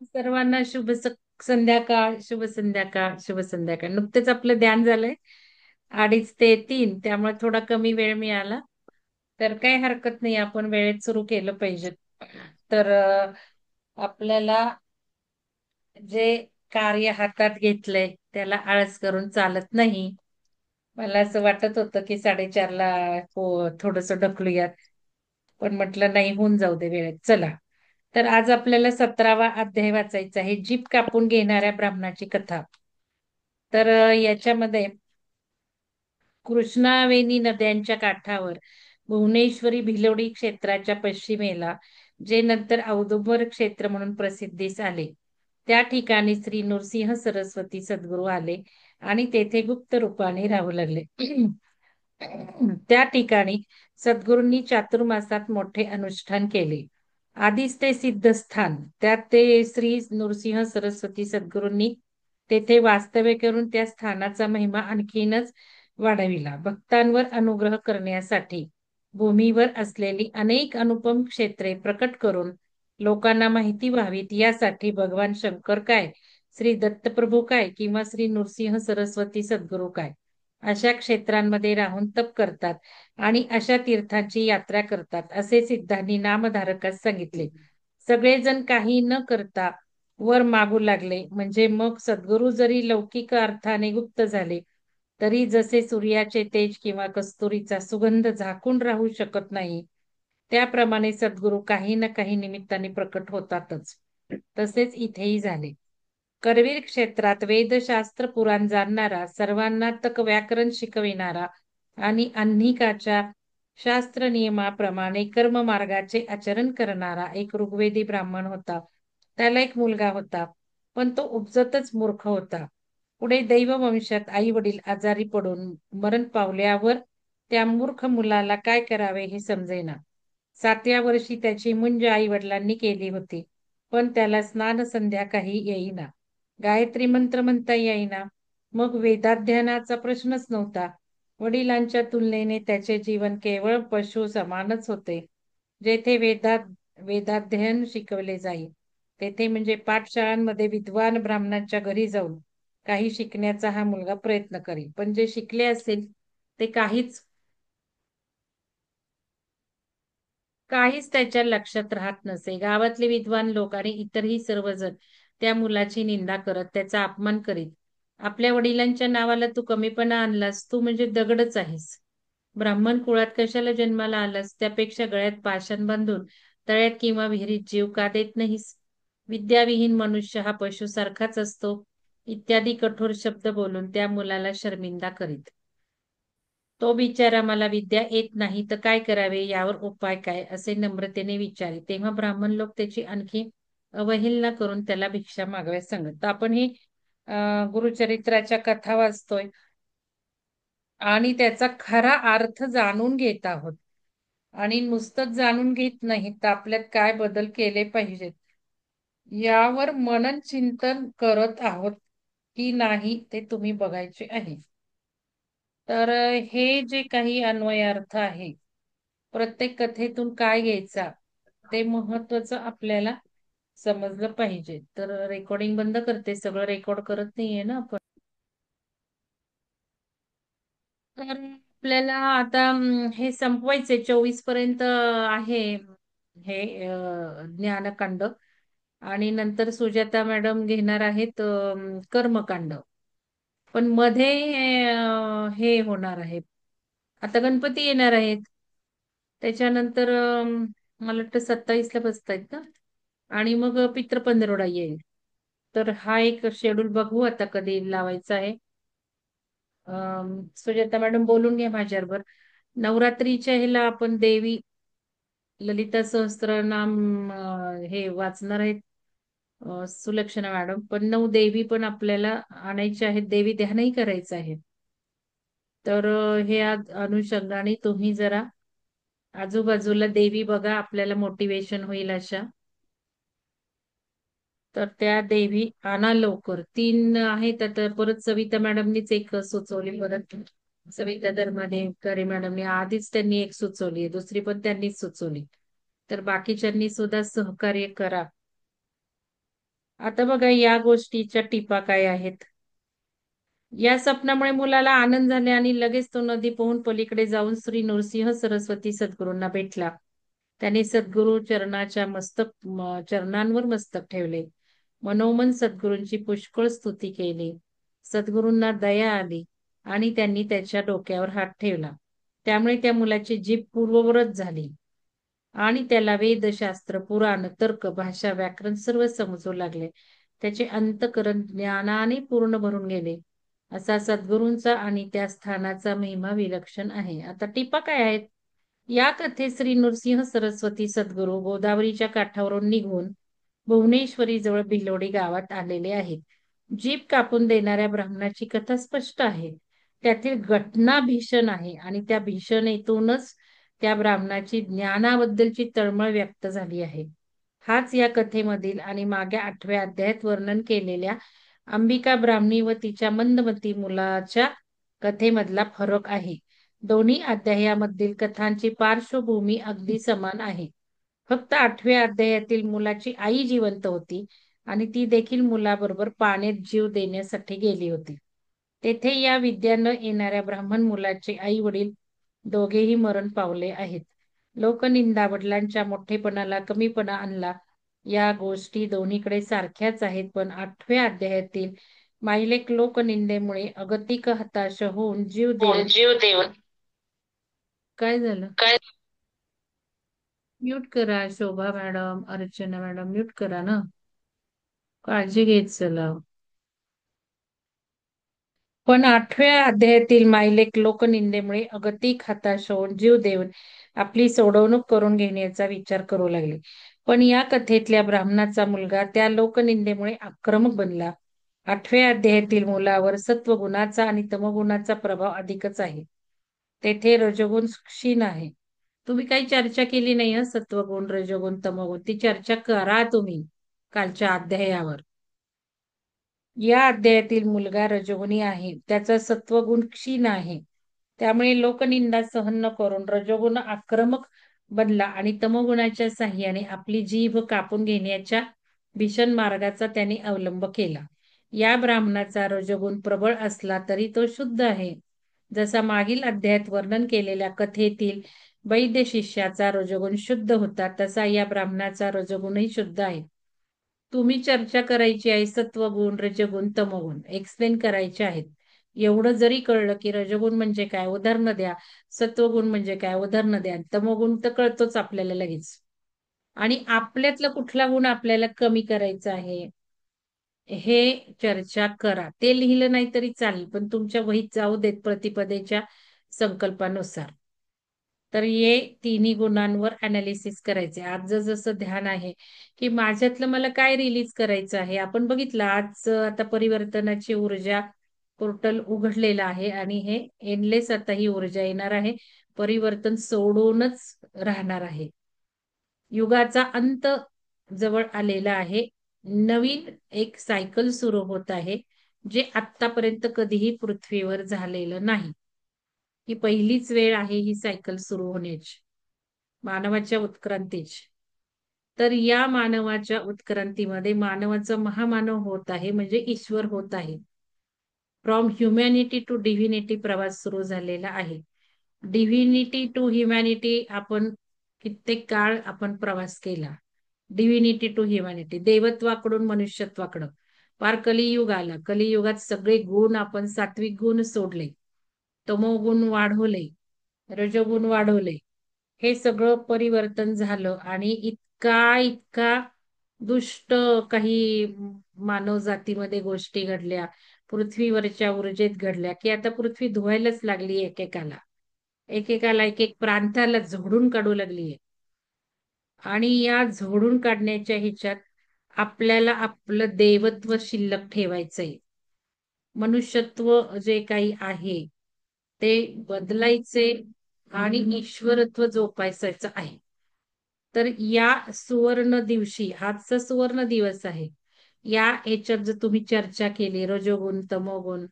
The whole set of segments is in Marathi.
सर्वांना संध्याकाळ, शुभ संध्याकाळ, शुभ संध्याकाळ. नुकतेच आपलं ध्यान झालंय 2:30 ते 3, त्यामुळे थोडा कमी वेळ मिळाला. तर काही हरकत नाही, आपण वेळेत सुरू केलं पाहिजे. तर आपल्याला जे कार्य हातात घेतलंय त्याला आळस करून चालत नाही. मला असं वाटत होतं की 4:30ला हो थोडस ढकलूयात, पण म्हटलं नाही, होऊन जाऊ दे वेळेत. चला, तर आज आपल्याला 17वा अध्याय वाचायचा आहे, जीभ कापून घेणाऱ्या ब्राह्मणाची कथा. तर याच्यामध्ये कृष्णावेणी नद्यांच्या काठावर भुवनेश्वरी भिलवडी क्षेत्राच्या पश्चिमेला, जे नंतर औदुंबर क्षेत्र म्हणून प्रसिद्धीस आले, त्या ठिकाणी श्री नृसिंह सरस्वती सद्गुरू आले आणि तेथे गुप्त रूपाने राहू लागले. त्या ठिकाणी सद्गुरूंनी चातुर्मासात मोठे अनुष्ठान केले. आधीच ते सिद्धस्थान, त्यात ते श्री नृसिंह सरस्वती सद्गुरूंनी तेथे वास्तव्य करून त्या स्थानाचा महिमा आणखीनच वाढविला. भक्तांवर अनुग्रह करण्यासाठी भूमीवर असलेली अनेक अनुपम क्षेत्रे प्रकट करून लोकांना माहिती व्हावीत यासाठी भगवान शंकर काय, श्री दत्तप्रभू काय किंवा श्री नृसिंह सरस्वती सद्गुरू काय, अशा क्षेत्रांमध्ये राहून तप करतात आणि अशा तीर्थांची यात्रा करतात, असे सिद्धांनी नामधारकास सांगितले. सगळेजण काही न करता वर मागू लागले. म्हणजे मग सद्गुरू जरी लौकिक अर्थाने गुप्त झाले, तरी जसे सूर्याचे तेज किंवा कस्तुरीचा सुगंध झाकून राहू शकत नाही, त्याप्रमाणे सद्गुरू काही ना काही निमित्ताने प्रकट होतातच. तसेच इथेही झाले. करवीर क्षेत्रात वेदशास्त्र पुराण जाणणारा, सर्वांना तक व्याकरण शिकविणारा आणि आन्निकाच्या शास्त्र नियमाप्रमाणे कर्म मार्गाचे आचरण करणारा एक ऋग्वेदी ब्राह्मण होता. त्याला एक मुलगा होता, पण तो उपजतच मूर्ख होता. पुढे दैववंशात आई वडील आजारी पडून मरण पावल्यावर त्या मूर्ख मुलाला काय करावे हे समजेना. 7व्या वर्षी त्याची मुंज आई वडिलांनी केली होती, पण त्याला स्नान संध्या काही येईना, गायत्री मंत्र म्हणता येईना. मग वेदाध्ययनाचा प्रश्नच नव्हता. वडिलांच्या तुलनेने त्याचे जीवन केवळ पशु समानच होते. जेथे वेदाध्ययन शिकवले जाई, तेथे म्हणजे पाठशाळांमध्ये विद्वान ब्राह्मणांच्या घरी जाऊन काही शिकण्याचा हा मुलगा प्रयत्न करी, पण जे शिकले असेल ते काहीच त्याच्या लक्षात राहत नसे. गावातले विद्वान लोक आणि इतरही सर्वजण त्या मुलाची निंदा करत, त्याचा अपमान करीत. आपल्या वडिलांच्या नावाला तू कमीपणा आणलास, तू म्हणजे दगडच आहेस. ब्राह्मण कुळात कशाला जन्माला आलास? त्यापेक्षा गळ्यात पाषाण बांधून तळ्यात किंवा विहिरीत जीव का देत नाहीस? विद्याविहीन मनुष्य हा पशुसारखाच असतो. इत्यादी कठोर शब्द बोलून त्या मुलाला शर्मिंदा करीत. तो बिचारा मला विद्या येत नाही तर काय करावे, यावर उपाय काय, असे नम्रतेने विचारे. तेव्हा ब्राह्मण लोक त्याची आणखी अवहेलना करून त्याला भिक्षा मागाव्यास सांगत. तर आपण ही गुरुचरित्राच्या कथा वाचतोय आणि त्याचा खरा अर्थ जाणून घेत आहोत. आणि नुसतंच जाणून घेत नाही, तर आपल्यात काय बदल केले पाहिजेत यावर मनन चिंतन करत आहोत की नाही, ते तुम्ही बघायचे आहे. तर हे जे काही अन्वयार्थ आहे, प्रत्येक कथेतून काय घ्यायचा ते महत्वाचं आपल्याला समजलं पाहिजे. तर रेकॉर्डिंग बंद करते, सगळं रेकॉर्ड करत नाहीये ना आपण. तर आपल्याला आता हे संपवायचे, 24 पर्यंत आहे हे ज्ञानकांड. आणि नंतर सुजाता मॅडम घेणार आहेत कर्मकांड. पण मध्ये हे होणार आहे, आता गणपती येणार आहेत. त्याच्यानंतर मला वाटतं 27ला बसतायत ना, आणि मग पितृपंधरवडा येईल. तर हा एक शेड्यूल बघू आता कधी लावायचा आहे. सुजाता मॅडम बोलून घ्या माझ्याबरोबर. नवरात्रीच्या ह्याला आपण देवी ललिता सहस्त्रनाम हे वाचणार आहेत सुलक्षणा मॅडम. पण 9 देवी पण आपल्याला आणायच्या आहेत, देवी ध्यानही करायचं आहे. तर हे अनुषंगाने तुम्ही जरा आजूबाजूला देवी बघा, आपल्याला मोटिवेशन होईल अशा. तर त्या देवी आणा लवकर. 3 आहेत. तर परत सविता मॅडमनीच एक सुचवली, परत सविता धर्माधिकारी मॅडमनी आधीच त्यांनी एक सुचवली, दुसरी पण त्यांनीच सुचवली. तर बाकीच्यांनी सुद्धा सहकार्य करा. आता बघा या गोष्टीच्या टिपा काय आहेत. या स्वप्नामुळे मुलाला आनंद झाले आणि लगेच तो नदी पोहून पलीकडे जाऊन श्री नृसिंह सरस्वती सद्गुरूंना भेटला. त्याने सद्गुरू चरणांवर मस्तक ठेवले. मनोमन सद्गुरूंची पुष्कळ स्तुती केली. सद्गुरूंना दया आली आणि त्यांनी त्याच्या डोक्यावर हात ठेवला. त्यामुळे त्या मुलाची जीभ पूर्ववत झाली आणि त्याला वेदशास्त्र, पुराण, तर्क, भाषा, व्याकरण सर्व समजू लागले. त्याचे अंतःकरण ज्ञानाने पूर्ण भरून गेले. असा सद्गुरूंचा आणि त्या स्थानाचा महिमा विलक्षण आहे. आता टिपा काय आहेत? या कथेत श्री नृसिंह सरस्वती सद्गुरू गोदावरीच्या काठावरून निघून भुवनेश्वरी जवळ भिलोडी गावात आलेले आहेत. जीभ कापून देणाऱ्या ब्राह्मणाची कथा स्पष्ट आहे. त्यातील घटना भीषण आहे आणि त्या भीषणेतूनच त्या ब्राह्मणाची ज्ञानाबद्दलची तळमळ व्यक्त झाली आहे. हाच या कथेमधील आणि मागे 8व्या अध्यायात वर्णन केलेल्या अंबिका ब्राह्मणी व तिच्या मंदमती मुलाच्या कथेमधला फरक आहे. दोन्ही अध्यायामधील कथांची पार्श्वभूमी अगदी समान आहे. फक्त 8व्या अध्यायातील मुलाची आई जिवंत होती आणि ती देखील मुलाबरोबर पाण्यात जीव देण्यासाठी गेली होती. तेथे या विद्या न येणाऱ्या ब्राह्मण मुलाचे आई वडील दोघेही मरण पावले आहेत. लोकनिंदा वडिलांच्या मोठेपणाला कमीपणा आणला. या गोष्टी दोन्हीकडे सारख्याच आहेत, पण 8व्या अध्यायातील माईलेक लोकनिंदेमुळे अगतिक हताश होऊन जीव देऊन काय झालं? म्यूट करा शोभा मॅडम, अर्चना मॅडम म्यूट करा ना. काळजी घेत चला. पण 8व्या अध्यायातील माईलेक लोकनिंदेमुळे अगतिक हताश होऊन जीव देऊन आपली सोडवणूक करून घेण्याचा विचार करू लागले. पण या कथेतल्या ब्राह्मणाचा मुलगा त्या लोकनिंदेमुळे आक्रमक बनला. 8व्या अध्यायातील मुलावर सत्वगुणाचा आणि तमगुणाचा प्रभाव अधिकच आहे. तेथे रजोगुण क्षीण आहे. तुम्ही काही चर्चा केली नाही हं, सत्वगुण, रजोगुण, तमोगुण. ती चर्चा करा तुम्ही कालच्या अध्यायावर. या अध्यायातील मुलगा रजोगुणी आहे. त्याचा सत्वगुण क्षीण आहे. त्यामुळे लोकनिंदा सहन न करून रजोगुण आक्रमक बनला आणि तमोगुणाच्या साह्याने आपली जीभ कापून घेण्याच्या भीषण मार्गाचा त्याने अवलंब केला. या ब्राह्मणाचा रजोगुण प्रबळ असला तरी तो शुद्ध आहे. जसा मागील अध्यायात वर्णन केलेल्या कथेतील वैद्य शिष्याचा रजोगुण शुद्ध होता, तसा या ब्राह्मणाचा रजोगुणही शुद्ध आहे. तुम्ही चर्चा करायची आहे सत्वगुण, रजगुण, तमोगुण एक्सप्लेन करायचे आहेत. एवढं जरी कळलं की रजगुण म्हणजे काय उदाहरणं द्या, सत्वगुण म्हणजे काय उदाहरणं द्या, तमोगुण तर कळतोच आपल्याला लगेच. आणि आपल्यातला कुठला गुण आपल्याला कमी करायचा आहे हे चर्चा करा. ते लिहिलं नाही तरी चालेल, पण तुमच्या वहीत जाऊ देत प्रतिपदेच्या संकल्पानुसार. तर हे तिन्ही गुणांवर अनालिसिस करायचे. आज जसं ध्यान आहे की माझ्यातलं मला काय रिलीज करायचं आहे. आपण बघितलं आज आता परिवर्तनाची ऊर्जा पोर्टल उघडलेला आहे आणि हे एनलेस आता ही ऊर्जा येणार आहे. परिवर्तन सोडूनच राहणार आहे. युगाचा अंत जवळ आलेला आहे. नवीन एक सायकल सुरू होत आहे, जे आतापर्यंत कधीही पृथ्वीवर झालेलं नाही. ही पहिलीच वेळ आहे ही सायकल सुरू होण्याची, मानवाच्या उत्क्रांतीची. तर या मानवाच्या उत्क्रांतीमध्ये मानवाचा महामानव होत आहे, म्हणजे ईश्वर होत आहे. फ्रॉम ह्युमॅनिटी टू डिव्हिनिटी प्रवास सुरू झालेला आहे. डिव्हिनिटी टू ह्युमॅनिटी आपण कित्येक काळ आपण प्रवास केला. डिव्हिनिटी टू ह्युमॅनिटी, देवत्वाकडून मनुष्यत्वाकडं. फार कलियुग आला. कलियुगात सगळे गुण आपण सात्विक गुण सोडले, तमोगुण वाढवले, रजोगुण वाढवले. हे सगळं परिवर्तन झालं आणि इतका इतका दुष्ट काही मानव जातीमध्ये गोष्टी घडल्या, पृथ्वीवरच्या ऊर्जेत घडल्या की आता पृथ्वी धुवायलाच लागली. एकेकाला एक एक प्रांताला झोडून काढू लागलीये. आणि या झोडून काढण्याच्या ह्याच्यात आपल्याला आपलं देवत्व शिल्लक ठेवायचंय. मनुष्यत्व जे काही आहे ते बदलायचे आणि ईश्वरत्व जोपासायचं आहे. तर या सुवर्ण दिवशी, हाचा सुवर्ण दिवस आहे, या ह्याच्यात जर तुम्ही चर्चा केली रजोगुण, तमोगुण,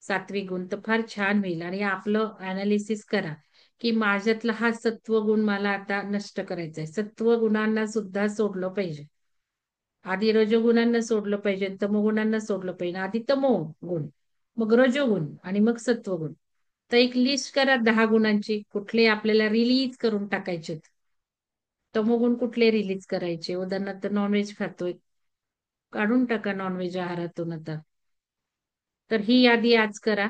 सात्विक गुण, तर फार छान होईल. आणि आपलं अनालिसिस करा की माझ्यातला हा सत्वगुण मला आता नष्ट करायचा आहे. सत्वगुणांना सुद्धा सोडलं पाहिजे. आधी रजोगुणांना सोडलं पाहिजे, तमोगुणांना सोडलं पाहिजे. आधी तमो गुण, मग रजोगुण आणि मग सत्वगुण. तर एक लिस्ट करा 10 गुणांची, कुठले आपल्याला रिलीज करून टाकायचे. तमोगुण कुठले रिलीज करायचे? उदाहरणार्थ नॉनव्हेज खातोय, काढून टाका नॉनव्हेज आहारातून आता. तर ही यादी आज करा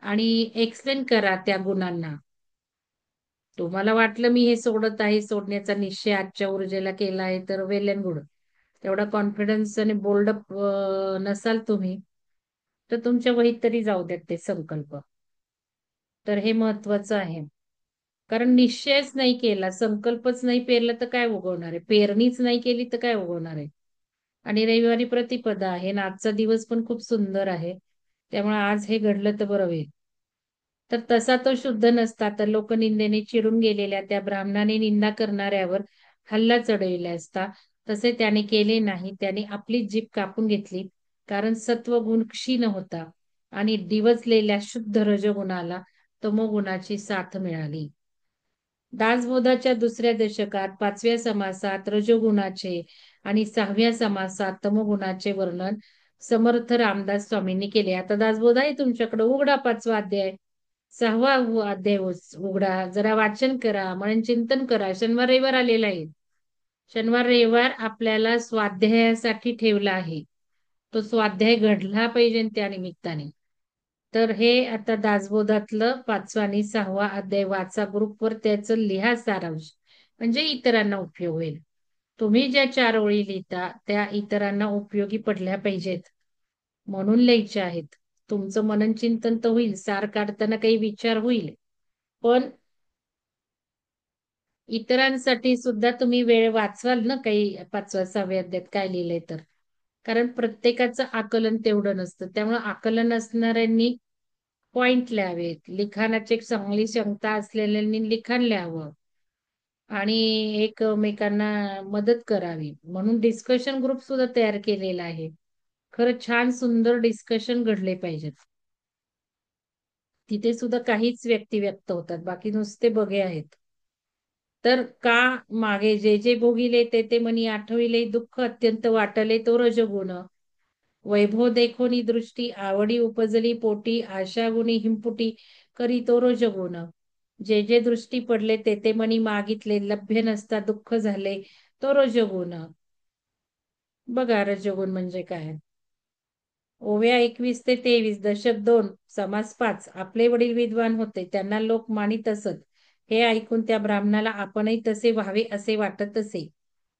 आणि एक्सप्लेन करा त्या गुणांना. तुम्हाला वाटलं मी हे सोडत आहे, सोडण्याचा निश्चय आजच्या ऊर्जेला केला आहे, तर वेल अँड गुड. तेवढा कॉन्फिडन्स आणि बोल्ड नसाल तुम्ही, तर तुमच्या वहीत तरी जाऊ द्यात ते संकल्प. तर हे महत्वाचं आहे. कारण निश्चयच नाही केला, संकल्पच नाही पेरला तर काय उगवणार आहे? पेरणीच नाही केली तर काय उगवणार आहे? आणि रविवारी प्रतिपदा आहे आणि आजचा दिवस पण खूप सुंदर आहे. त्यामुळे आज हे घडलं तर बरं होईल. तर तसा तो शुद्ध नसता, तर लोकनिंदेने चिडून गेलेल्या त्या ब्राह्मणाने निंदा करणाऱ्यावर हल्ला चढविला असता. तसे त्याने केले नाही. त्याने आपली जीभ कापून घेतली, कारण सत्वगुण क्षीण होता आणि डिवचलेल्या शुद्ध रजगुणाला तमोगुणाची साथ मिळाली. दासबोधाच्या दुसऱ्या दशकात 5व्या समासात रजोगुणाचे आणि 6व्या समासात तमोगुणाचे वर्णन समर्थ रामदास स्वामींनी केले. आता दासबोध आहे तुमच्याकडे, उघडा 5वा अध्याय, 6वा अध्याय उघडा, जरा वाचन करा, मनन चिंतन करा. शनिवार रविवार आलेला आहे. शनिवार रविवार आपल्याला स्वाध्यायासाठी ठेवला आहे. तो स्वाध्याय घडला पाहिजे त्या निमित्ताने. तर हे आता दासबोधातलं 5वा आणि 6वा अध्याय वाचा, ग्रुपवर त्याचं लिहा सारांश, म्हणजे इतरांना उपयोग होईल. तुम्ही ज्या 4 ओळी लिहिता त्या इतरांना उपयोगी पडल्या पाहिजेत म्हणून लिहायच्या आहेत. तुमचं मनन चिंतन तर होईल, सार काढताना काही विचार होईल, पण इतरांसाठी सुद्धा तुम्ही वेळ वाचवाल ना, काही 5व्या 6व्या अध्यायात काय लिहिलंय तर. कारण प्रत्येकाचं आकलन तेवढं नसतं, त्यामुळे आकलन असणाऱ्यांनी पॉइंट लिहावेत. लिखाणाची एक चांगली क्षमता असलेल्यांनी लिखाण लिहावं आणि एकमेकांना मदत करावी, म्हणून डिस्कशन ग्रुप सुद्धा तयार केलेला आहे. खरं छान सुंदर डिस्कशन घडले पाहिजेत. तिथे सुद्धा काहीच व्यक्ती व्यक्त होतात, बाकी नुसते बघे आहेत. तर का मागे जे जे भोगिले ते ते मनी आठविले, दुःख अत्यंत वाटले तो रजगुण. वैभव देखोनी दृष्टी आवडी उपजली पोटी, आशा गुणी हिंपुटी करी तो रजगुण. जे जे दृष्टी पडले ते ते मनी मागितले, लभ्य नसता दुःख झाले तो रजगुण. बघा रजगुण म्हणजे काय. ओव्या 21 ते 23, दशक 2, समास 5. आपले वडील विद्वान होते, त्यांना लोक मानित असत. हे ऐकून त्या ब्राह्मणाला आपणही तसे व्हावे असे वाटत असे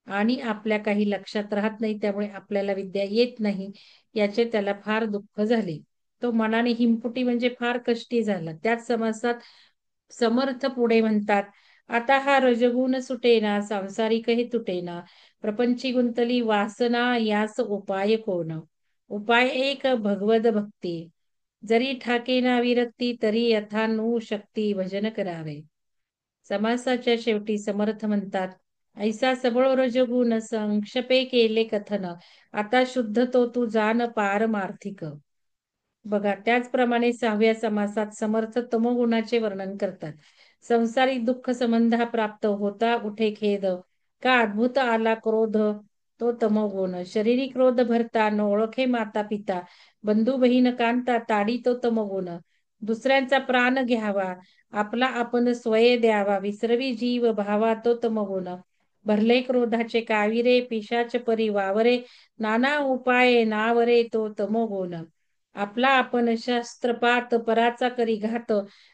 आणि आपल्या काही लक्षात राहत नाही, त्यामुळे आपल्याला विद्या येत नाही याचे त्याला फार दुःख झाले. तो मनाने हिमपुटी म्हणजे फार कष्टी झाला. त्याच समासात समर्थ पुढे म्हणतात, आता हा रजगुण सुटेना, सांसारिकही तुटेना, प्रपंची गुंतली वासना, यास उपाय कोण. उपाय एक भगवद भक्ती, जरी ठाकेना विरक्ती, तरी यथानु शक्ती भजन करावे. समासाच्या शेवटी समर्थ म्हणतात, ऐसा सबळ रजगुण संक्षेपे केले कथन, आता शुद्ध तो तू जान पारमार्थिक. बघा त्याचप्रमाणे 6व्या समासात समर्थ तमोगुणाचे वर्णन करतात. संसारिक दुःख संबंध प्राप्त होता उठे खेद, का अद्भुत आला क्रोध तो तमोगुण. शरीरी क्रोध भरता न ओळखे माता पिता, बंधू बहीण कांता ताडी तो तमोगुण. दुसऱ्यांचा प्राण घ्यावा, आपला आपण स्वय द्यावा, विसरवी जीव भावा तो तमोगुण. भरले क्रोधाचे काविरे, पिशाच परी वावरे, नाना उपाये नावरे तो तमोगुण. आपला आपण शस्त्रपात पराचा करी घात,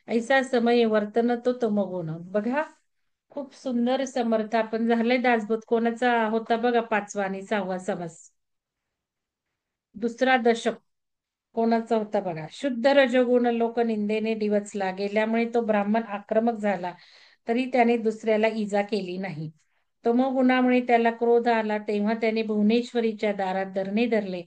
ऐसा समय वर्तन तो तमोगुण. बघा खूप सुंदर समर्थ आपण झालंय दासबोध. कोणाचा होता बघा 5वा आणि 6वा समास. दुसरा दशक कोणाचा होता बघा. शुद्ध रजोगुण लोकनिंदेने डिवचला गेल्यामुळे तो ब्राह्मण आक्रमक झाला, तरी त्याने दुसऱ्याला इजा केली नाही. तमोगुणामुळे त्याला क्रोध आला, तेव्हा त्याने भुवनेश्वरीच्या दारात धरणे धरले.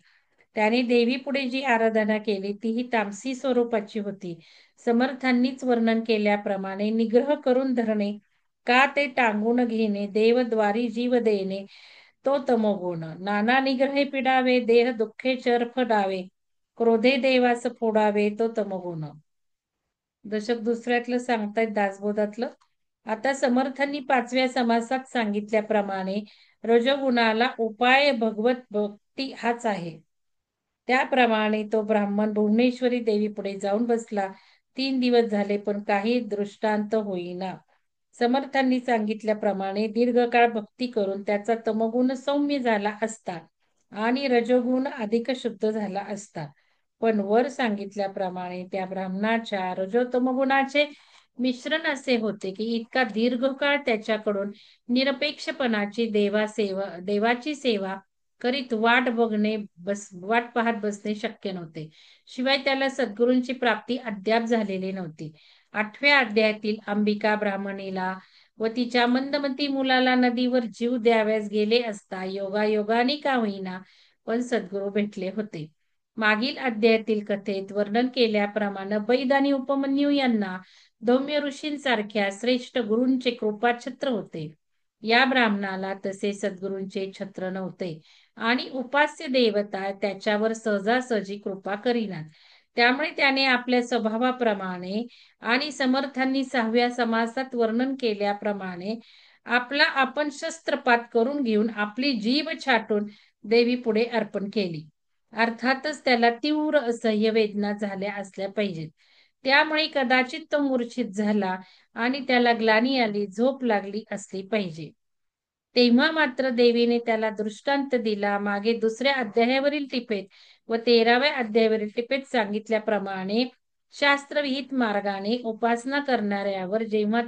त्याने देवी पुढे जी आराधना केली तीही तामसी स्वरूपाची होती. समर्थांनीच वर्णन केल्याप्रमाणे निग्रह करून धरणे, का ते टांगून घेणे, देवद्वारी जीव देणे तो तमोगुण. नाना निग्रहे पिडावे, देह दुःखे चर्फ डावे, क्रोधे देवास फोडावे तो तमोगुण. दशक दुसऱ्यातलं सांगतायत दासबोधातलं. आता समर्थांनी 5व्या समासात सांगितल्याप्रमाणे रजोगुणाला उपाय भगवत भक्ती हाच आहे. त्याप्रमाणे तो ब्राह्मण भुवनेश्वरी देवी पुढे जाऊन बसला. 3 दिवस झाले पण काही दृष्टांत होईना. समर्थांनी सांगितल्याप्रमाणे दीर्घकाळ भक्ती करून त्याचा तमोगुण सौम्य झाला असता आणि रजोगुण अधिक शुद्ध झाला असता. पण वर सांगितल्याप्रमाणे त्या ब्राह्मणाच्या रजोतमगुणाचे मिश्रण असे होते की इतका दीर्घकाळ त्याच्याकडून निरपेक्षपणाची देवाची सेवा करीत वाट पाहत बसणे शक्य नव्हते. शिवाय त्याला सद्गुरूंची प्राप्ती अद्याप झालेली नव्हती. 8व्या अध्यायातील अंबिका ब्राह्मणीला व तिच्या मंदमती मुलाला नदीवर जीव द्यावयास गेले असता योगायोगाने का होईना पण सद्गुरू भेटले होते. मागील अध्यायातील कथेत वर्णन केल्याप्रमाणे बैद आणि उपमन्यू यांना धौम्य ऋषींसारख्या श्रेष्ठ गुरूंचे कृपाछत्र होते. या ब्राह्मणाला तसे सद्गुरूंचे छत्र नव्हते आणि उपास्य देवता त्याच्यावर सहजासहजी कृपा करीनात. त्यामुळे त्याने आपल्या स्वभावाप्रमाणे आणि समर्थांनी 6व्या समासात वर्णन केल्याप्रमाणे आपला आपण शस्त्रपात करून घेऊन आपली जीभ छाटून देवी पुढे अर्पण केली. अर्थातच त्याला तीव्र असह्य वेदना झाल्या असल्या पाहिजेत. त्यामुळे कदाचित तो मूर्छित झाला आणि त्याला ग्लानी आली, झोप लागली असली पाहिजे. तेव्हा मात्र देवीने त्याला दृष्टांत दिला. मागे 2ऱ्या अध्यायावरील टिपेत व 13व्या अध्यायावरील टिपेत सांगितल्याप्रमाणे शास्त्रविहित मार्गाने उपासना करणाऱ्यावर जेव्हा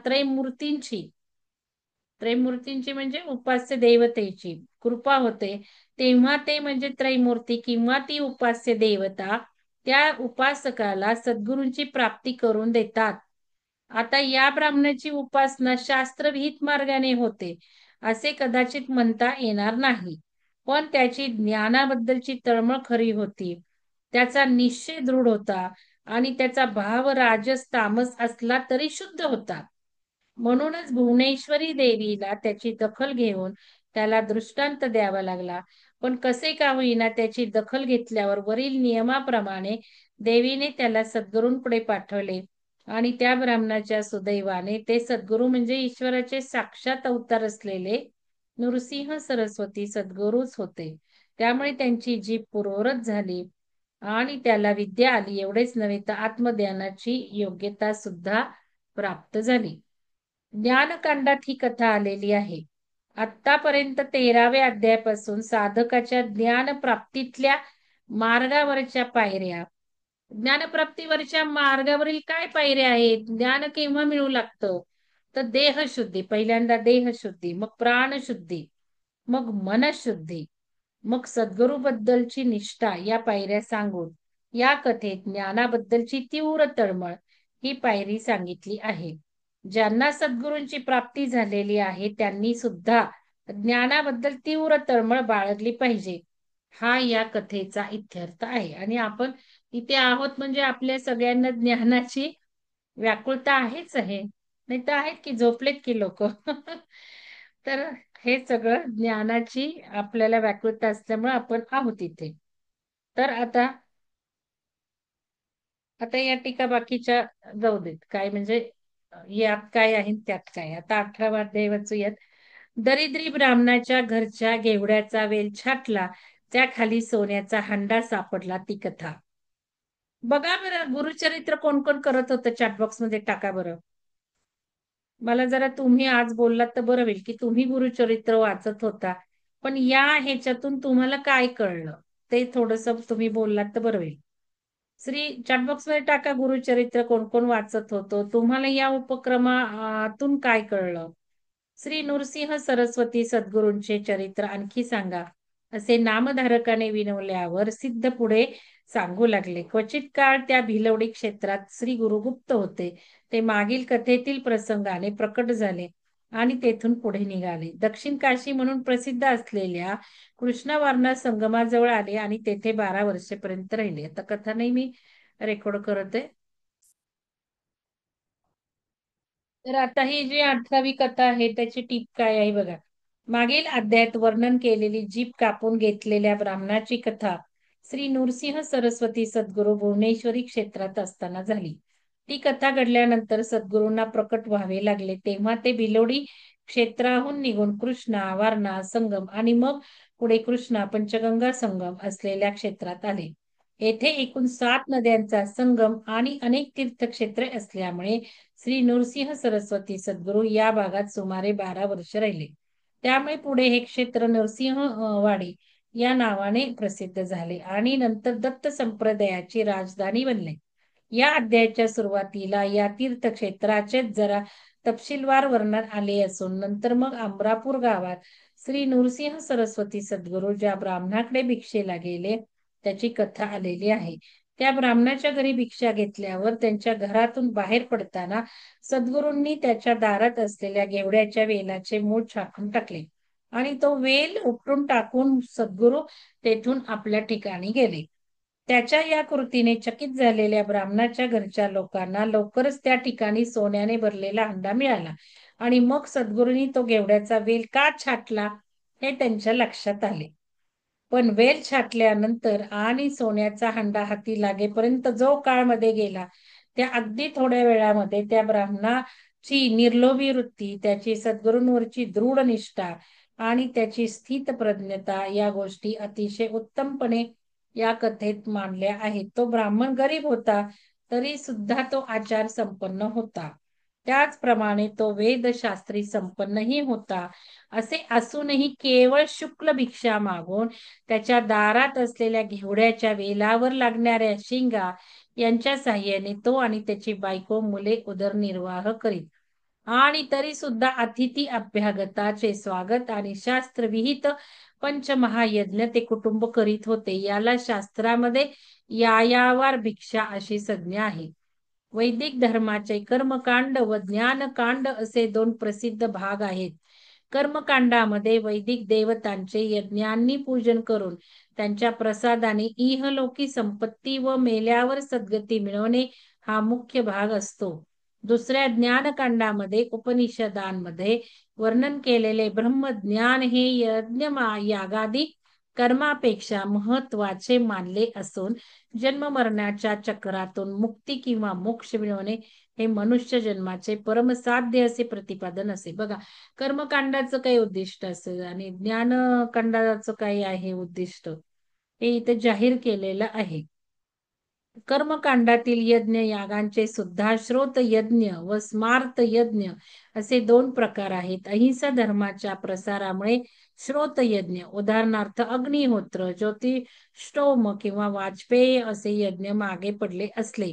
त्रैमूर्तींची म्हणजे उपास्य देवतेची कृपा होते, तेव्हा ते म्हणजे त्रैमूर्ती किंवा ती उपास्य देवता त्या उपासकाला सद्गुरूंची प्राप्ती करून देतात. आता या ब्राह्मणाची उपासना शास्त्रविहित मार्गाने होते असे कदाचित म्हणता येणार नाही. पण त्याची ज्ञानाबद्दलची तळमळ खरी होती. त्याचा निश्चय दृढ होता आणि त्याचा भाव राजस तामस असला तरी शुद्ध होता. म्हणूनच भुवनेश्वरी देवीला त्याची दखल घेऊन त्याला दृष्टांत द्यावा लागला. पण कसे का होईना त्याची दखल घेतल्यावर वरील नियमाप्रमाणे देवीने त्याला सद्गुरूंपुढे पाठवले आणि त्या ब्राह्मणाच्या सुदैवाने ते सद्गुरू म्हणजे ईश्वराचे साक्षात अवतार असलेले नृसिंह सरस्वती सद्गुरूच होते. त्यामुळे त्यांची जीभ पूर्ववत झाली आणि त्याला विद्या आली. एवढेच नव्हे तर आत्मज्ञानाची योग्यता सुद्धा प्राप्त झाली. ज्ञानकांडात ही कथा आलेली आहे. आतापर्यंत 13व्या अध्यायापासून साधकाच्या ज्ञानप्राप्तीतल्या मार्गावरच्या पायऱ्या. ज्ञानप्राप्तीवरच्या मार्गावरील काय पायऱ्या आहेत? ज्ञान केव्हा मिळू लागतं? तर देहशुद्धी, पहिल्यांदा देहशुद्धी, मग प्राणशुद्धी, मग मनशुद्धी, मग सद्गुरूबद्दलची निष्ठा, या पायऱ्या सांगून या कथेत ज्ञानाबद्दलची तीव्र तळमळ ही पायरी सांगितली आहे. ज्यांना सद्गुरूंची प्राप्ती झालेली आहे त्यांनी सुद्धा ज्ञानाबद्दल तीव्र तळमळ बाळगली पाहिजे. हा या कथेचा इत्यर्थ आहे. आणि आपण इथे आहोत म्हणजे आपल्या सगळ्यांना ज्ञानाची व्याकुळता आहेच आहे. नाही तर आहेत की झोपलेत की लोक. तर हे सगळं ज्ञानाची आपल्याला व्याकुळता असल्यामुळे आपण आहोत इथे. तर आता आता या टीका बाकीच्या जाऊ देत. काय म्हणजे यात काय आहे त्यात काय. आता 18वा अध्याय वाचूयात. दरिद्री ब्राह्मणाच्या घरच्या घेवड्याचा वेल छाटला, त्याखाली सोन्याचा हंडा सापडला, ती कथा. बघा बरं गुरुचरित्र कोण कोण करत होतं, चॅटबॉक्स मध्ये टाका बरं. मला जरा तुम्ही आज बोललात तर बरं होईल की तुम्ही गुरुचरित्र वाचत होता. पण या ह्याच्यातून तुम्हाला काय कळलं ते थोडस तुम्ही बोललात तर बरं होईल. चॅटबॉक्स मध्ये टाका गुरुचरित्र कोण कोण वाचत होतो, तुम्हाला या उपक्रमातून काय कळलं. श्री नृसिंह सरस्वती सद्गुरूंचे चरित्र आणखी सांगा, असे नामधारकाने विनवल्यावर सिद्ध पुढे सांगू लागले. क्वचित काळ त्या भिलवडी क्षेत्रात श्री गुरुगुप्त होते. ते मागील कथेतील प्रसंगाने प्रकट झाले आणि तेथून पुढे निघाले. दक्षिण काशी म्हणून प्रसिद्ध असलेल्या कृष्णवारणा संगमाजवळ आले आणि तेथे 12 वर्षेपर्यंत राहिले. आता कथा नाही मी रेकॉर्ड करत आहे. तर आता ही जी 18वी कथा आहे त्याची टीप काय आहे बघा. मागील अध्यायात वर्णन केलेली जीभ कापून घेतलेल्या ब्राह्मणाची कथा श्री नृसिंह सरस्वती सद्गुरू भुवनेश्वरी क्षेत्रात असताना झाली. ती कथा घडल्यानंतर सद्गुरूंना प्रकट व्हावे लागले, तेव्हा ते भिलवडी क्षेत्राहून निघून कृष्णा, वारणा संगम आणि मग पुढे कृष्णा पंचगंगा संगम असलेल्या क्षेत्रात आले. येथे एकूण 7 नद्यांचा संगम आणि अनेक तीर्थक्षेत्रे असल्यामुळे श्री नृसिंह सरस्वती सद्गुरू या भागात सुमारे 12 वर्ष राहिले. त्यामुळे पुढे हे क्षेत्र नरसिंहवाडी या नावाने प्रसिद्ध झाले आणि नंतर दत्त संप्रदायाची राजधानी बनले. या अध्यायाच्या सुरुवातीला या तीर्थक्षेत्राचे जरा तपशीलवार वर्णन आले असून नंतर मग अमरापूर गावात श्री नृसिंह सरस्वती सद्गुरू ज्या ब्राह्मणाकडे भिक्षेला गेले त्याची कथा आलेली आहे. त्या ब्राह्मणाच्या घरी भिक्षा घेतल्यावर त्यांच्या घरातून बाहेर पडताना सद्गुरूंनी त्याच्या दारात असलेल्या घेवड्याच्या वेलाचे मूळ छाटून टाकले आणि तो वेल उपटून टाकून सद्गुरू तेथून आपल्या ठिकाणी गेले. त्याच्या या कृतीने चकित झालेल्या ब्राह्मणाच्या घरच्या लोकांना लवकरच त्या ठिकाणी सोन्याने भरलेला हंडा मिळाला आणि मग सद्गुरूंनी तो घेवड्याचा वेल का छाटला हे त्यांच्या लक्षात आले. पण वेल छाटल्यानंतर आणि सोन्याचा हंडा हाती लागेपर्यंत जो काळ मध्ये गेला त्या अगदी थोड्या वेळामध्ये त्या ब्राह्मणाची निर्लोभी वृत्ती, त्याची सद्गुरूंवरची दृढ निष्ठा आणि त्याची स्थितप्रज्ञता या गोष्टी अतिशय उत्तमपणे या कथेत मांडल्या आहेत. तो ब्राह्मण गरीब होता तरी सुद्धा तो आचार संपन्न होता. त्याचप्रमाणे तो वेदशास्त्री संपन्नही होता. असे असूनही केवळ शुक्ल भिक्षा मागून त्याच्या दारात असलेल्या घेवड्याच्या वेलावर लागणाऱ्या शिंगा यांच्या साह्याने तो आणि त्याची बायको मुले उदरनिर्वाह करीत. आणि तरी सुद्धा अतिथी अभ्यागताचे स्वागत आणि शास्त्रविहित पंचमहायज्ञ ते कुटुंब करीत होते. याला शास्त्रामध्ये यायावार भिक्षा अशी संज्ञा आहे. वैदिक धर्माचे कर्मकांड व ज्ञानकांड असे 2 प्रसिद्ध भाग आहेत. कर्मकांडामध्ये वैदिक देवतांचे यज्ञांनी पूजन करून त्यांच्या प्रसादाने इहलोकी संपत्ती व मेल्यावर सद्गती मिळवणे हा मुख्य भाग असतो. दुसऱ्या ज्ञानकांडामध्ये उपनिषदांमध्ये वर्णन केलेले ब्रह्मज्ञान हे यज्ञ यागादी कर्मापेक्षा महत्वाचे मानले असून जन्म मरणाच्या चक्रातून मुक्ती किंवा मोक्ष मिळवणे हे मनुष्य जन्माचे परमसाध्य असे प्रतिपादन असे. बघा, कर्मकांडाचं काही उद्दिष्ट असेल आणि ज्ञानकांडाचं काही आहे उद्दिष्ट हे इथे जाहीर केलेलं आहे. कर्मकांडातील यज्ञ यागांचे सुद्धा श्रोत यज्ञ व स्मार्त यज्ञ असे 2 प्रकार आहेत. अहिंसा धर्माच्या प्रसारामुळे श्रोत यज्ञ उदाहरणार्थ अग्निहोत्र, ज्योतिष्टोम किंवा वाजपेय असे यज्ञ मागे पडले असले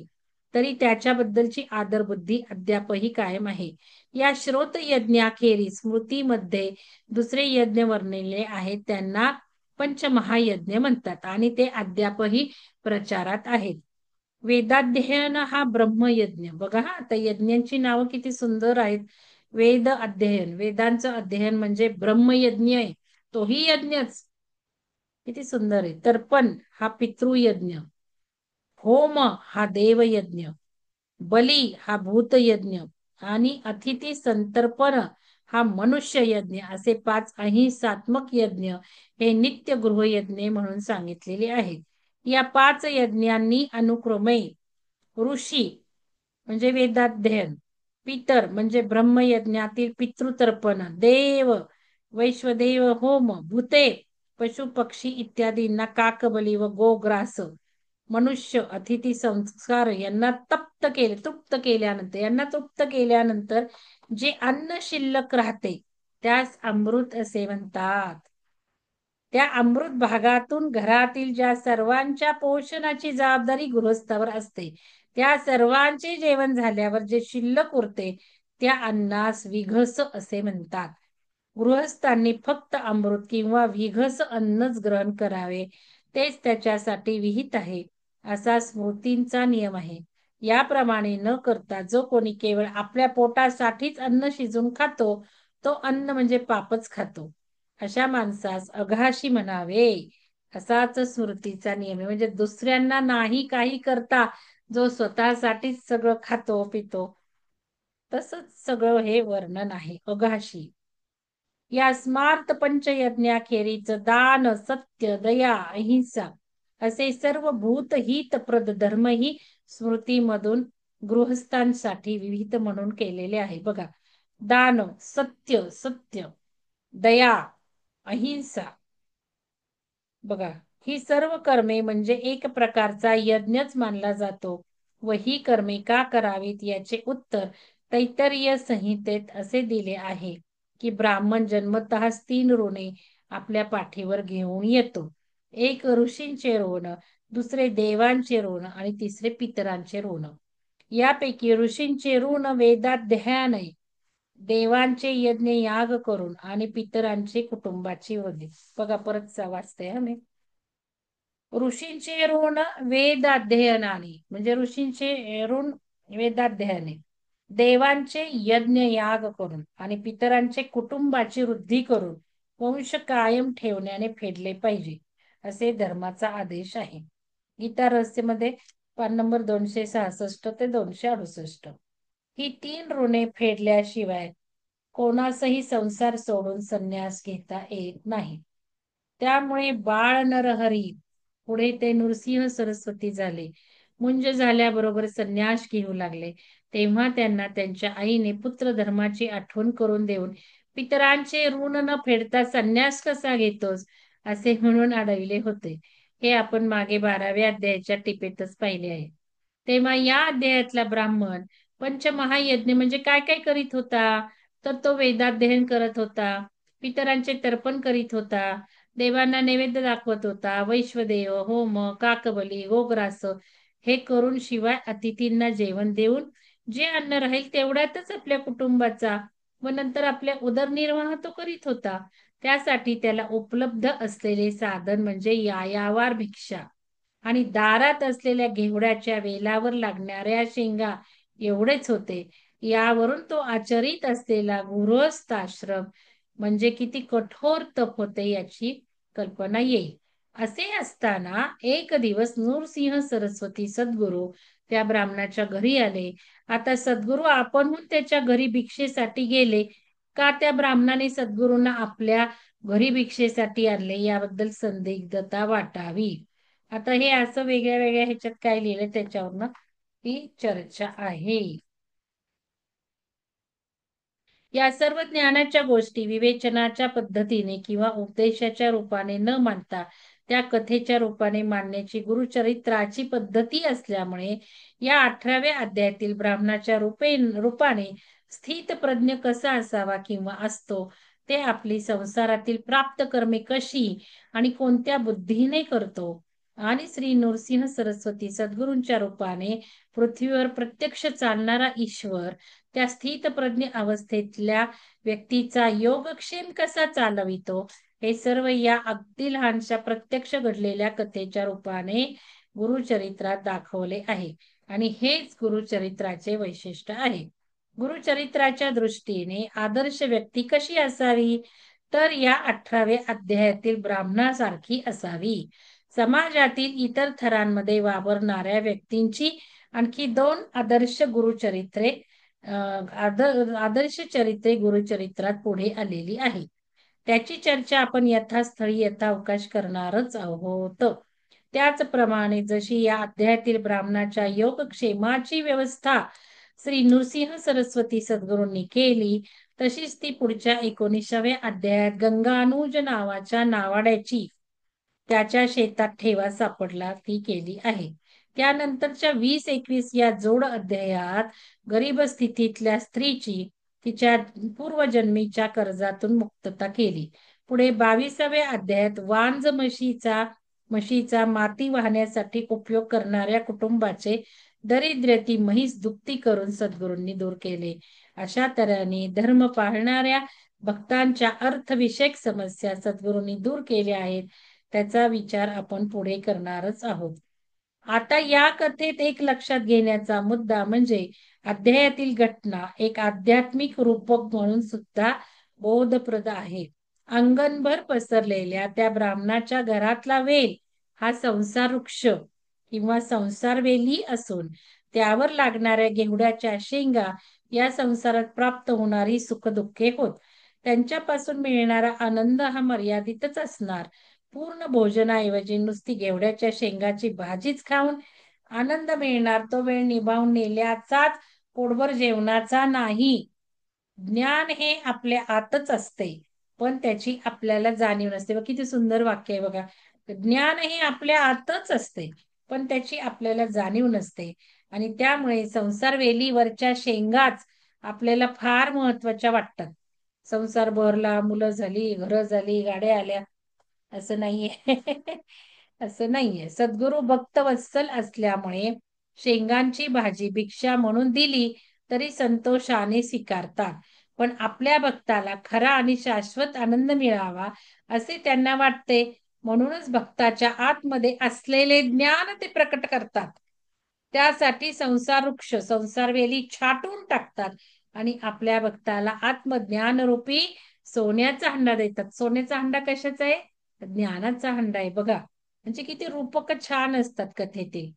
तरी त्याच्याबद्दलची आदरबुद्धी अद्यापही कायम आहे. या श्रोत यज्ञाखेरीज स्मृतीमध्ये दुसरे यज्ञ वर्णिले आहेत त्यांना पंचमहायज्ञ म्हणतात आणि ते अद्यापही प्रचारात आहेत. वेदाध्ययन हा ब्रह्मयज्ञ. बघा आता यज्ञांची नावं किती सुंदर आहेत. वेद अध्ययन, वेदांचं अध्ययन म्हणजे ब्रह्मयज्ञ आहे, तोही यज्ञच किती सुंदर आहे. तर्पण हा पितृयज्ञ, होम हा देवयज्ञ, बली हा भूतयज्ञ आणि अतिथी संतर्पण हा मनुष्य यज्ञ असे 5 अहिंसात्मक यज्ञ हे नित्य गृहयज्ञ म्हणून सांगितलेले आहेत. या 5 यज्ञांनी अनुक्रमे ऋषी म्हणजे वेदाध्ययन, पितर म्हणजे ब्रह्मयज्ञातील पितृतर्पण, देव वैश्वदेव होम, भूते पशु पक्षी इत्यादींना काकबली व गोग्रास, मनुष्य अतिथी संस्कार यांना तृप्त केल्यानंतर जे अन्न शिल्लक राहते त्यास अमृत असे म्हणतात. त्या अमृत भागातून घरातील ज्या सर्वांच्या पोषणाची जबाबदारी गृहस्थावर असते त्या सर्वांचे जेवण झाल्यावर जे शिल्लक उरते त्या अन्नास विघस असे म्हणतात. गृहस्थांनी फक्त अमृत किंवा विघस अन्नच ग्रहण करावे तेच त्याच्यासाठी विहित आहे असा स्मृतींचा नियम आहे. याप्रमाणे न करता जो कोणी केवळ आपल्या पोटासाठीच अन्न शिजून खातो तो अन्न म्हणजे पापच खातो. अशा माणसास अघाशी म्हणावे असाच स्मृतीचा नियम आहे. म्हणजे दुसऱ्यांना नाही काही करता जो स्वतःसाठीच सगळं खातो पितो तसंच सगळं हे वर्णन आहे अघाशी. या स्मार्त पंचयज्ञाखेरीच दान, सत्य, दया, अहिंसा असे सर्व भूत हितप्रद धर्मही स्मृतीमधून गृहस्थांसाठी विहित म्हणून केलेले आहे. बघा, दान, सत्य, सत्य, दया, अहिंसा. बघा, ही सर्व कर्मे म्हणजे एक प्रकारचा यज्ञच मानला जातो व ही कर्मे का करावीत याचे उत्तर तैत्तरीय संहितेत असे दिले आहे की ब्राह्मण जन्मतःच 3 ऋणे आपल्या पाठीवर घेऊन येतो. एक ऋषींचे ऋण, दुसरे देवांचे ऋण आणि तिसरे पितरांचे ऋण. यापैकी ऋषींचे ऋण वेदाध्ययनाने, देवांचे यज्ञ याग करून आणि पितरांचे कुटुंबाची वृद्धी. बघा, परत वाचते हा मी. ऋषींचे ऋण वेदाध्ययनाने, म्हणजे ऋषींचे ऋण वेदाध्ययने, देवांचे यज्ञ याग करून आणि पितरांचे कुटुंबाची वृद्धी करून वंश कायम ठेवण्याने फेडले पाहिजे, असे धर्माचा आदेश आहे. गीता रहस्यमध्ये पान नंबर 266 ते 268. ही 3 ऋणे फेडल्याशिवाय कोणासही संसार सोडून संन्यास घेता येत नाही. त्यामुळे बाळ नरहरी पुढे ते नृसिंह सरस्वती झाले. मुंज झाल्याबरोबर संन्यास घेऊ लागले. तेव्हा त्यांना त्यांच्या आईने पुत्र धर्माची आठवण करून देऊन पितरांचे ऋण न फेडता संन्यास कसा घेतोस असे म्हणून अडविले होते. हे आपण मागे 12व्या अध्यायाच्या टिपेतच पाहिले आहे. तेव्हा या अध्यायातला ब्राह्मण पंचमहायज्ञ म्हणजे काय काय करीत होता, तर तो वेदाध्ययन करत होता, पितरांचे तर्पण करीत होता, देवांना नैवेद्य दाखवत होता, वैश्वदेव, होम, काकबली, गोग्रास हे करून शिवाय अतिथींना जेवण देऊन जे अन्न राहील तेवढ्यातच आपल्या कुटुंबाचा व नंतर आपल्या उदरनिर्वाह तो करीत होता. त्यासाठी त्याला उपलब्ध असलेले साधन म्हणजे यायावार भिक्षा आणि दारात असलेल्या घेवड्याच्या वेलावर लागणाऱ्या शेंगा एवढेच होते. यावरून तो आचरित असलेला गृहस्थाश्रम म्हणजे किती कठोर तप होते याची कल्पना येईल. असे असताना एक दिवस नृसिंह सरस्वती सद्गुरू त्या ब्राह्मणाच्या घरी आले. आता सद्गुरू आपणहून त्याच्या घरी भिक्षेसाठी गेले का त्या ब्राह्मणाने सद्गुरूंना आपल्या घरी भिक्षेसाठी आणले याबद्दल संदिग्धता वाटावी. आता हे असं वेगळ्या वेगळ्या ह्याच्यात काय लिहिलंय त्याच्यावरनं ही चर्चा आहे. या सर्व ज्ञानाच्या गोष्टी विवेचनाच्या पद्धतीने किंवा उपदेशाच्या रूपाने न मांडता त्या कथेच्या रूपाने मांडण्याची गुरुचरित्राची पद्धती असल्यामुळे या 18व्या अध्यायातील ब्राह्मणाच्या रूपाने स्थितप्रज्ञ कसा असावा किंवा असतो, ते आपली संसारातील प्राप्त कर्मे कशी आणि कोणत्या बुद्धीने करतो आणि श्री नृसिंह सरस्वती सद्गुरूंच्या रूपाने पृथ्वीवर प्रत्यक्ष चालणारा ईश्वर त्या स्थितप्रज्ञ अवस्थेतल्या व्यक्तीचा योगक्षेम कसा चालवितो, हे सर्व या अगदी लहानशा प्रत्यक्ष घडलेल्या कथेच्या रूपाने गुरुचरित्रात दाखवले आहे आणि हेच गुरुचरित्राचे वैशिष्ट्य आहे. गुरुचरित्राच्या दृष्टीने आदर्श व्यक्ती कशी असावी, तर या 18व्या अध्यायातील ब्राह्मणासारखी असावी. समाजातील इतर थरांमध्ये वावरणाऱ्या व्यक्तींची आणखी 2 आदर्श गुरुचरित्रे आदर्श चरित्रे गुरुचरित्रात पुढे आलेली आहे. त्याची चर्चा आपण यथास्थळी यथावकाश करणारच आहोत. त्याचप्रमाणे जशी या अध्यायातील ब्राह्मणाच्या योगक्षेमाची व्यवस्था श्री नृसिंह सरस्वती सद्गुरूंनी केली, तशीच ती पुढच्या 19व्या अध्यायात गंगानुज नावाच्या नावाड्याची त्याच्या शेतात ठेवा सापडला ती केली आहे. त्यानंतरच्या 20-21 या जोड अध्यायात गरीब स्थितीतल्या स्त्रीची तिच्या पूर्वजन्मीच्या कर्जातून मुक्तता केली. पुढे 22व्या अध्यायात वांज म्हशीचा माती वाहण्यासाठी उपयोग करणाऱ्या कुटुंबाचे दारिद्र्य ती म्हैस दुभती करून सद्गुरूंनी दूर केले. अशा तऱ्हेने धर्म पाळणाऱ्या भक्तांच्या अर्थविषयक समस्या सद्गुरूंनी दूर केल्या आहेत. त्याचा विचार आपण पुढे करणारच आहोत. आता या कथेत एक लक्षात घेण्याचा मुद्दा म्हणजे अध्यायातील घटना एक आध्यात्मिक रूपक म्हणून सुद्धा बोधप्रद आहे. अंगणभर पसरलेल्या त्या ब्राह्मणाच्या घरातला वेल हा संसार वृक्ष किंवा संसार वेली असून त्यावर लागणाऱ्या घेवड्याच्या शेंगा या संसारात प्राप्त होणारी सुखदुःखे होत. त्यांच्यापासून मिळणारा आनंद हा मर्यादितच असणार. पूर्ण भोजनाऐवजी नुसती घेवड्याच्या शेंगाची भाजीच खाऊन आनंद मिळणार तो वेळ निभावून नेल्याचाच पोटभर जेवणाचा नाही. ज्ञान हे आपल्या आतच असते, पण त्याची आपल्याला जाणीव नसते. बघ किती सुंदर वाक्य आहे बघा. ज्ञान हे आपल्या आतच असते, पण त्याची आपल्याला जाणीव नसते. आणि त्यामुळे संसार वेलीवरच्या शेंगाच आपल्याला फार महत्वाच्या वाटतात. संसार भरला, मुलं झाली, घरं झाली, गाड्या आल्या, असं नाहीये. असं नाहीये. सद्गुरू भक्तवत्सल असल्यामुळे शेंगांची भाजी भिक्षा म्हणून दिली तरी संतोषाने स्वीकारतात. पण आपल्या भक्ताला खरा आणि शाश्वत आनंद मिळावा असे त्यांना वाटते, म्हणूनच भक्ताच्या आतमध्ये असलेले ज्ञान ते प्रकट करतात. त्यासाठी संसार वृक्ष, संसार वेली छाटून टाकतात आणि आपल्या भक्ताला आत्मज्ञान रूपी सोन्याचा हंडा देतात. सोन्याचा हंडा कशाचा आहे? ज्ञानाचा हंडा आहे बघा. म्हणजे किती रूपक छान असतात कथेतील.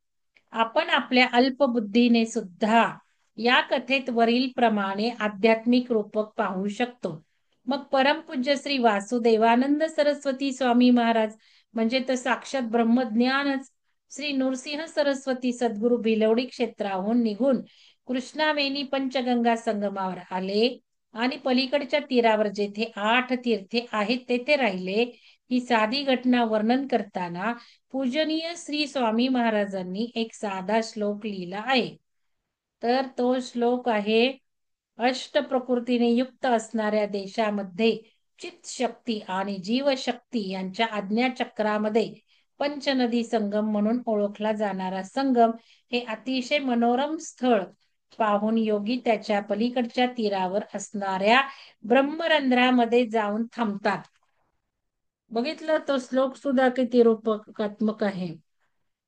आपण आपल्या अल्पबुद्धीने सुद्धा या कथेत वरील प्रमाणे आध्यात्मिक रूपक पाहू शकतो. मग परमपूज्य श्री वासुदेवानंद सरस्वती स्वामी महाराज म्हणजे तर साक्षात ब्रह्मज्ञानच. श्री नृसिंह सरस्वती सद्गुरू भिलवडी क्षेत्राहून निघून कृष्णावेणी पंचगंगा संगमावर आले आणि पलीकडच्या तीरावर जेथे 8 तीर्थे आहेत तेथे राहिले. ही साधी घटना वर्णन करताना पूजनीय श्री स्वामी महाराजांनी एक साधा श्लोक लिहिला आहे. तर तो श्लोक आहे, अष्ट प्रकृतीने युक्त असणाऱ्या देशामध्ये चित शक्ती आणि जीवशक्ती यांच्या आज्ञाचक्रामध्ये पंचनदी संगम म्हणून ओळखला जाणारा संगम हे अतिशय मनोरम स्थळ पाहून योगी त्याच्या पलीकडच्या तीरावर असणाऱ्या ब्रह्मरंध्रामध्ये जाऊन थांबतात. बघितलं तो श्लोक सुद्धा किती रूपकात्मक आहे.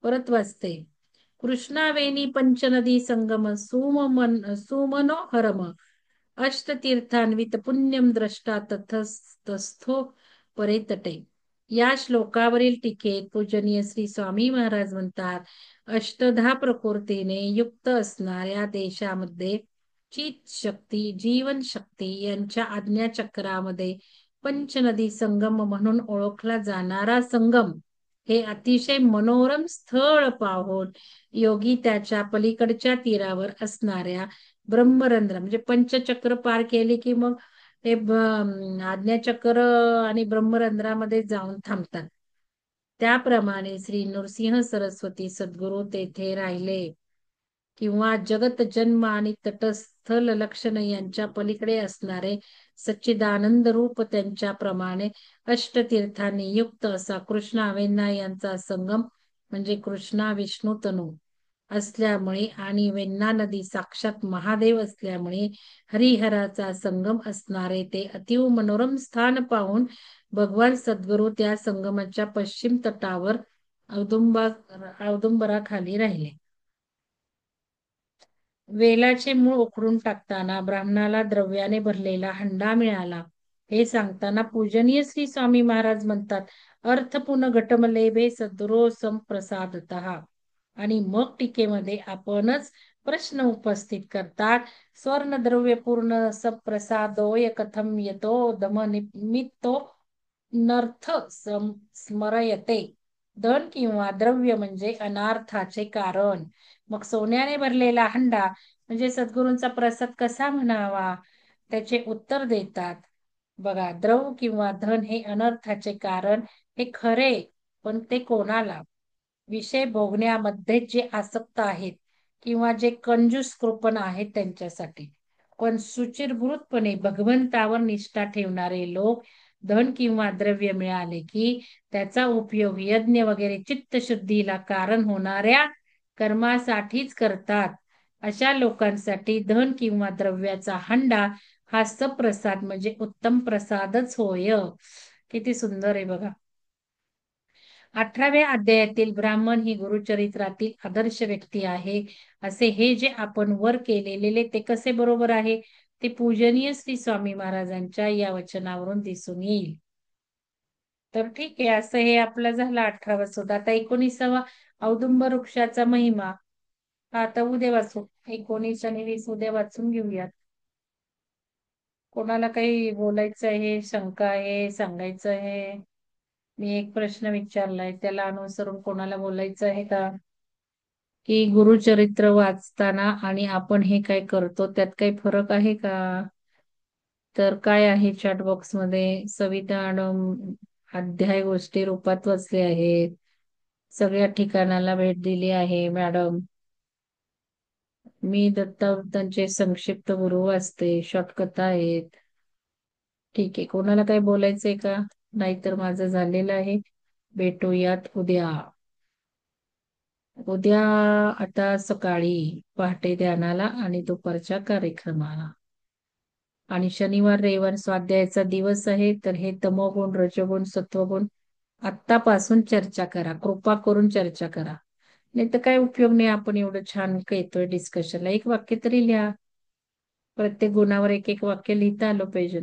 परत वाचते. कृष्णावेणी पंचनदी संगम सुमनोहरम अष्टतीर्थान्वित पुण्यम द्रष्टा तस्थो परेतटे. या श्लोकावरील टीकेत पूजनीय श्री स्वामी महाराज म्हणतात, अष्टधा प्रकृतीने युक्त असणाऱ्या देशामध्ये चित शक्ती, जीवन शक्ती यांच्या आज्ञाचक्रामध्ये पंचनदी संगम म्हणून ओळखला जाणारा संगम हे अतिशय मनोरम स्थळ पाहून योगी त्याच्या पलीकडच्या तीरावर असणाऱ्या ब्रह्मरंध्र म्हणजे पंचचक्र पार केले की मग हे आज्ञाचक्र आणि ब्रह्मरंध्रामध्ये जाऊन थांबतात. त्याप्रमाणे श्री नृसिंह सरस्वती सद्गुरू तेथे राहिले किंवा जगत जन्म आणि तटस्थल लक्षण यांच्या पलीकडे असणारे सच्चिदानंद रूप त्यांच्या प्रमाणे अष्टतीर्थांनी युक्त असा कृष्णा वेण्णा यांचा संगम म्हणजे कृष्णा विष्णू तनू असल्यामुळे आणि वेण्णा नदी साक्षात महादेव असल्यामुळे हरिहराचा संगम असणारे ते अतिव मनोरम स्थान पाहून भगवान सद्गुरू त्या संगमाच्या पश्चिम तटावर औदुंबराखाली राहिले. वेलाचे मूळ उखडून टाकताना ब्राह्मणाला द्रव्याने भरलेला हंडा मिळाला हे सांगताना पूजनीय श्री स्वामी महाराज म्हणतात, अर्थपूर्ण घटमलेभे सद्गुरो संप्रसादतः. आणि मग टीकेमध्ये आपणच प्रश्न उपस्थित करतात, स्वर्ण द्रव्य पूर्ण सप्रसादोय कथम येतो दम निमित्तो नर्थ स्मरयते. धन किंवा द्रव्य म्हणजे अनार्थाचे कारण. मग सोन्याने भरलेला हंडा म्हणजे सद्गुरूंचा प्रसाद कसा म्हणावा, त्याचे उत्तर देतात. बघा, द्रव किंवा धन हे अनर्थाचे कारण हे खरे, पण ते कोणाला? विषय भोगण्यामध्ये जे आसक्त आहेत किंवा जे कंजूस कृपण आहेत त्यांच्यासाठी. पण सुचिरभूतपणे भगवंतावर निष्ठा ठेवणारे लोक धन किंवा द्रव्य मिळाले की त्याचा उपयोग यज्ञ वगैरे चित्तशुद्धीला कारण होणाऱ्या कर्मासाठीच करतात. अशा लोकांसाठी धन किंवा द्रव्याचा हंडा हा सप्रसाद म्हणजे उत्तम प्रसादच होय. किती सुंदर आहे बघा. 18व्या अध्यायातील ब्राह्मण ही गुरुचरित्रातील आदर्श व्यक्ती आहे असे हे जे आपण वर केलेले ते कसे बरोबर आहे ते पूजनीय श्री स्वामी महाराजांच्या या वचनावरून दिसून येईल. तर ठीक आहे, असं हे आपलं झालं 18वा सुद्धा. आता 19वा औदुंबर वृक्षाचा महिमा. आता उद्या वाचू. 19 आणि 20 उद्या वाचून घेऊयात. कोणाला काही बोलायचं आहे, शंका आहे, सांगायचं आहे? मी एक प्रश्न विचारलाय त्याला अनुसरून कोणाला बोलायचं आहे का? की गुरुचरित्र वाचताना आणि आपण हे काय करतो त्यात काही फरक आहे का? तर काय आहे चॅट बॉक्स मध्ये? सविता मॅडम अध्याय गोष्टी रूपात वाचले आहेत. सगळ्या ठिकाणाला भेट दिली आहे मॅडम. मी दत्तावतांचे संक्षिप्त गुरु वाचते, शॉर्टकथा आहेत. ठीक आहे, कोणाला काय बोलायचंय का? नाहीतर माझं झालेलं आहे. भेटूयात उद्या. उद्या आता सकाळी पहाटे ध्यानाला आणि दुपारच्या कार्यक्रमाला. आणि शनिवार रविवार स्वाध्यायाचा दिवस आहे, तर हे तमोगुण रजोगुण सत्वगुण आत्तापासून चर्चा करा, कृपा करून चर्चा करा. नाही तर काय उपयोग नाही, आपण एवढं छान येतोय डिस्कशनला. एक वाक्य तरी लिहा. प्रत्येक गुणावर एक एक वाक्य लिहिता आलं पाहिजे.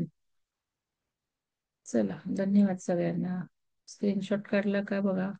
चला, धन्यवाद सगळ्यांना. स्क्रीनशॉट काढला का बघा.